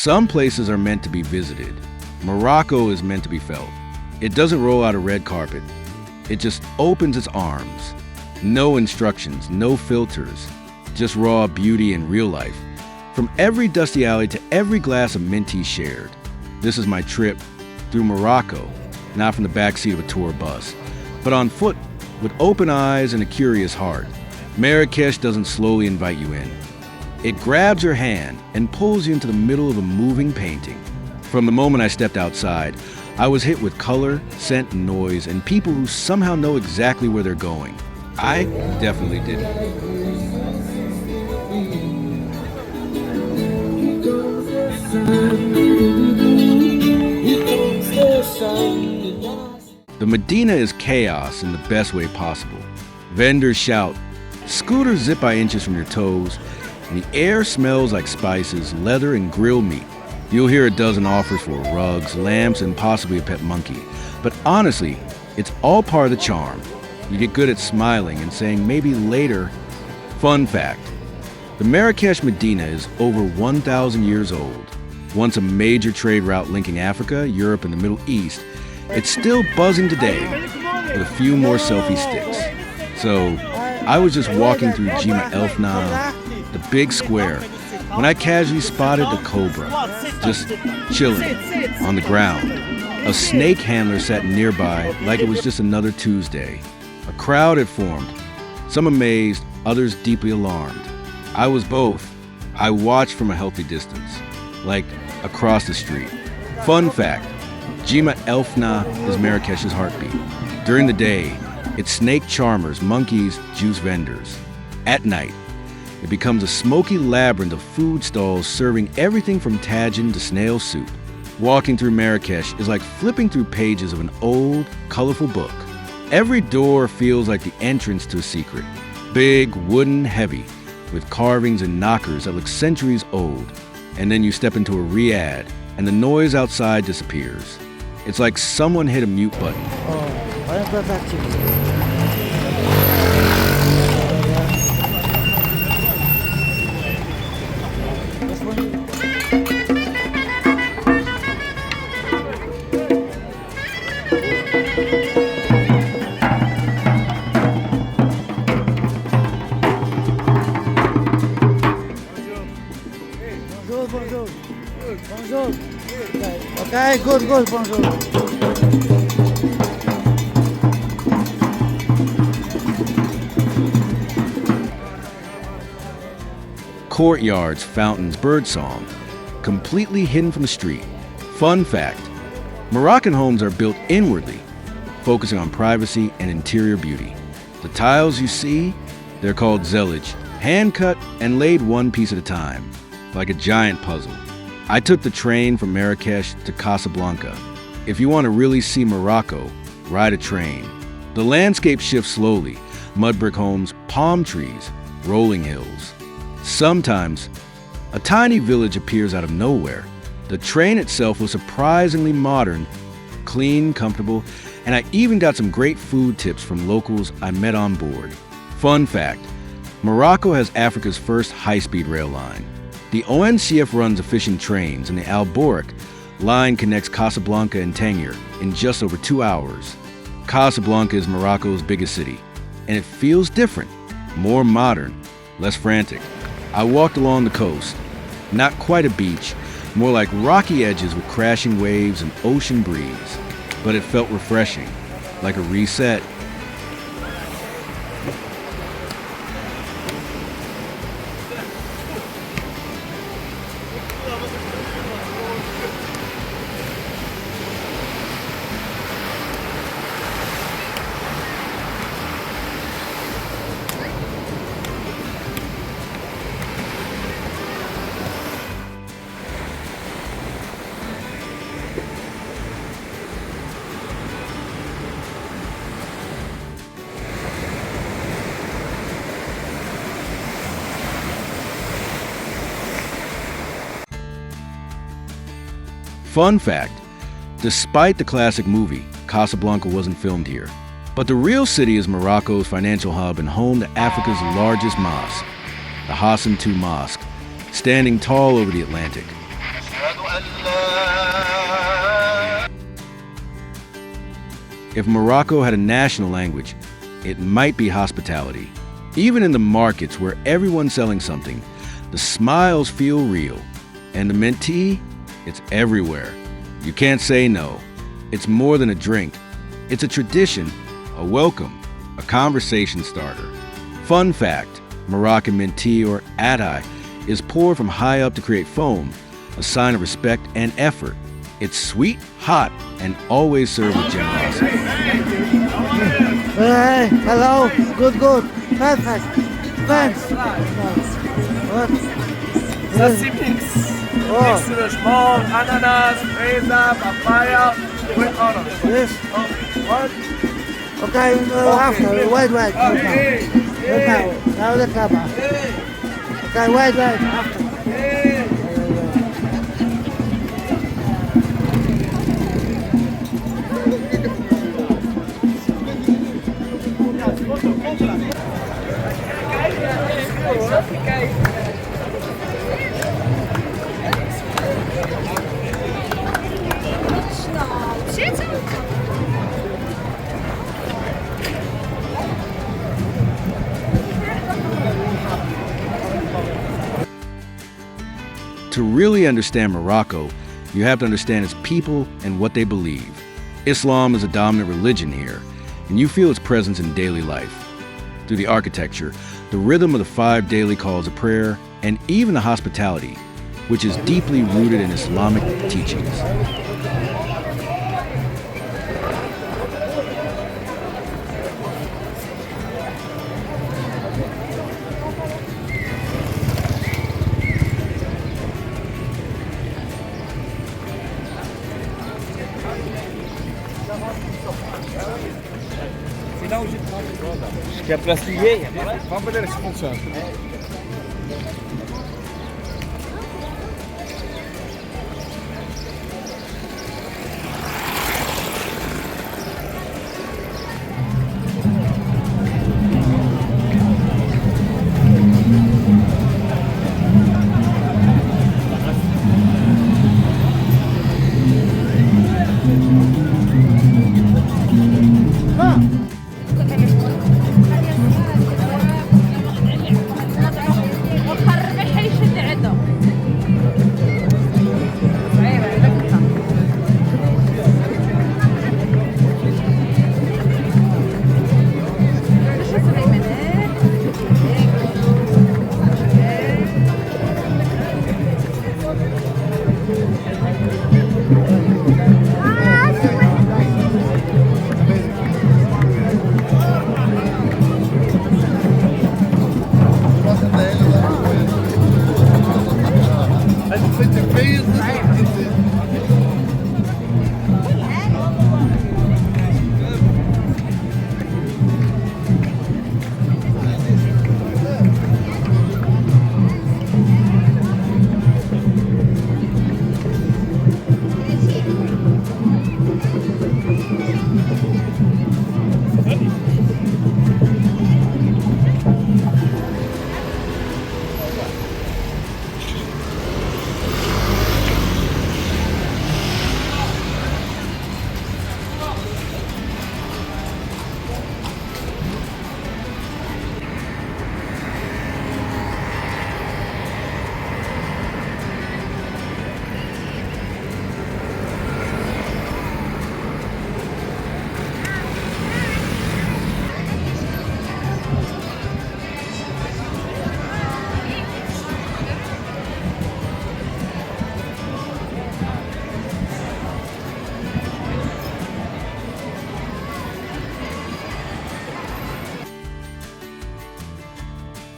Some places are meant to be visited. Morocco is meant to be felt. It doesn't roll out a red carpet. It just opens its arms. No instructions, no filters, just raw beauty and real life. From every dusty alley to every glass of mint tea shared. This is my trip through Morocco, not from the backseat of a tour bus, but on foot with open eyes and a curious heart. Marrakech doesn't slowly invite you in. It grabs your hand and pulls you into the middle of a moving painting. From the moment I stepped outside, I was hit with color, scent, and noise, and people who somehow know exactly where they're going. I definitely didn't. The Medina is chaos in the best way possible. Vendors shout, scooters zip by inches from your toes, and the air smells like spices, leather, and grilled meat. You'll hear a dozen offers for rugs, lamps, and possibly a pet monkey. But honestly, it's all part of the charm. You get good at smiling and saying maybe later. Fun fact, the Marrakech Medina is over 1,000 years old. Once a major trade route linking Africa, Europe, and the Middle East, it's still buzzing today with a few more selfie sticks. So I was just walking through Jima Elfna, the big square, when I casually spotted the cobra, just chilling on the ground. A snake handler sat nearby like it was just another Tuesday. A crowd had formed, some amazed, others deeply alarmed. I was both. I watched from a healthy distance, like across the street. Fun fact, Jima Elfna is Marrakech's heartbeat. During the day, it's snake charmers, monkeys, juice vendors. At night, it becomes a smoky labyrinth of food stalls serving everything from tagine to snail soup. Walking through Marrakech is like flipping through pages of an old, colorful book. Every door feels like the entrance to a secret. Big, wooden, heavy, with carvings and knockers that look centuries old. And then you step into a riad, and the noise outside disappears. It's like someone hit a mute button. Bonjour. Okay, good, bonjour. Courtyards, fountains, birdsong, completely hidden from the street. Fun fact, Moroccan homes are built inwardly, focusing on privacy and interior beauty. The tiles you see, they're called zellage, hand-cut and laid one piece at a time, like a giant puzzle. I took the train from Marrakech to Casablanca. If you want to really see Morocco, ride a train. The landscape shifts slowly, mud brick homes, palm trees, rolling hills. Sometimes, a tiny village appears out of nowhere. The train itself was surprisingly modern, clean, comfortable, and I even got some great food tips from locals I met on board. Fun fact, Morocco has Africa's first high-speed rail line. The ONCF runs efficient trains, and the Al Borak line connects Casablanca and Tangier in just over 2 hours. Casablanca is Morocco's biggest city, and it feels different, more modern, less frantic. I walked along the coast, not quite a beach, more like rocky edges with crashing waves and ocean breeze, but it felt refreshing, like a reset. Fun fact, despite the classic movie, Casablanca wasn't filmed here. But the real city is Morocco's financial hub and home to Africa's largest mosque, the Hassan II Mosque, standing tall over the Atlantic. If Morocco had a national language, it might be hospitality. Even in the markets where everyone's selling something, the smiles feel real. And the mint tea, it's everywhere. You can't say no. It's more than a drink. It's a tradition, a welcome, a conversation starter. Fun fact, Moroccan mint tea, or adai, is poured from high up to create foam, a sign of respect and effort. It's sweet, hot, and always served with generosity. Hey, hello. Good, good. Perfect. Thanks. What? Sassy mix. Mix with small ananas, raisin, papaya, with orange. Yes. What? Okay, after. Wait. Now the cover. Okay, wait. After. To really understand Morocco, you have to understand its people and what they believe. Islam is a dominant religion here, and you feel its presence in daily life. Through the architecture, the rhythm of the 5 daily calls of prayer, and even the hospitality, which is deeply rooted in Islamic teachings. Acho que é pra se ver. Vamos ver se funciona.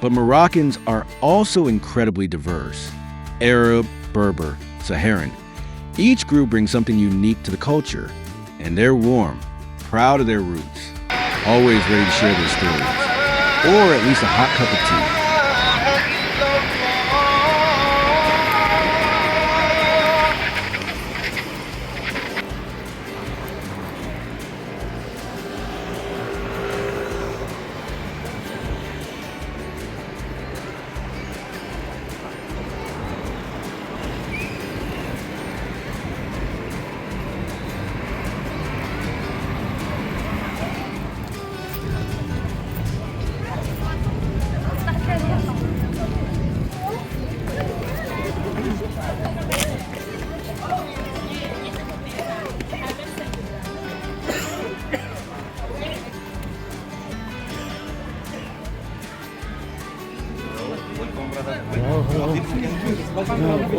But Moroccans are also incredibly diverse. Arab, Berber, Saharan. Each group brings something unique to the culture, and they're warm, proud of their roots, always ready to share their stories, or at least a hot cup of tea.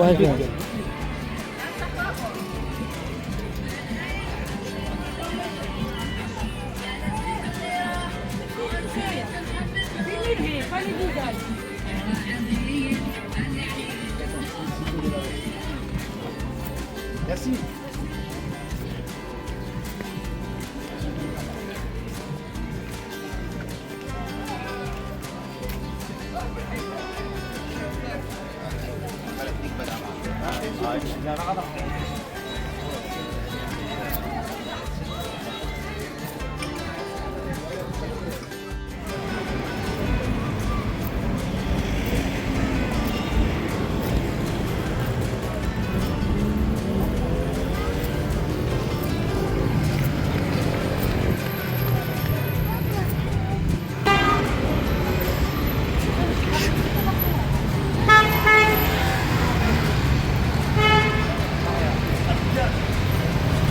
واحد. Merci.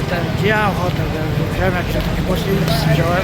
ترجيع وهذا الجامعة المسلم الجواب.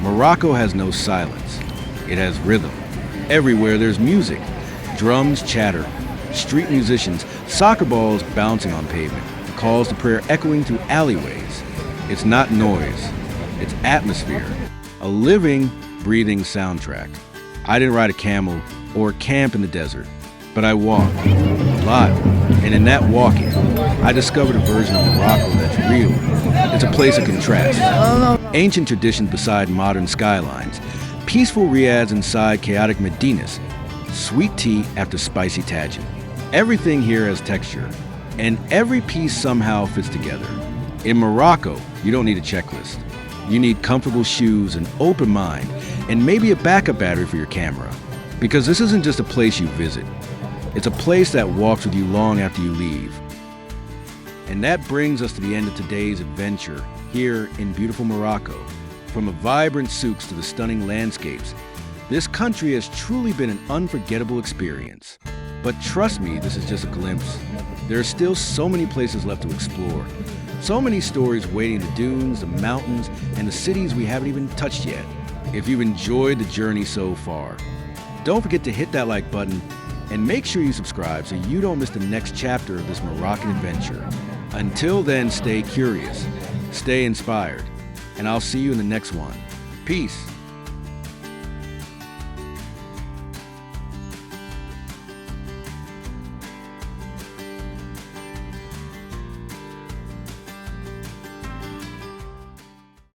Morocco has no silence. It has rhythm. Everywhere there's music. Drums chatter. Street musicians, soccer balls bouncing on pavement. Calls to prayer echoing through alleyways. It's not noise. It's atmosphere. A living, breathing soundtrack. I didn't ride a camel or camp in the desert, but I walked a lot. And in that walking, I discovered a version of Morocco that's real. It's a place of contrast. Ancient traditions beside modern skylines. Peaceful riads inside chaotic Medinas. Sweet tea after spicy tagine. Everything here has texture, and every piece somehow fits together. In Morocco, you don't need a checklist. You need comfortable shoes, an open mind, and maybe a backup battery for your camera. Because this isn't just a place you visit. It's a place that walks with you long after you leave. And that brings us to the end of today's adventure here in beautiful Morocco. From the vibrant souks to the stunning landscapes, this country has truly been an unforgettable experience. But trust me, this is just a glimpse. There are still so many places left to explore. So many stories waiting in the dunes, the mountains, and the cities we haven't even touched yet. If you've enjoyed the journey so far, don't forget to hit that like button and make sure you subscribe so you don't miss the next chapter of this Moroccan adventure. Until then, stay curious, stay inspired, and I'll see you in the next one. Peace.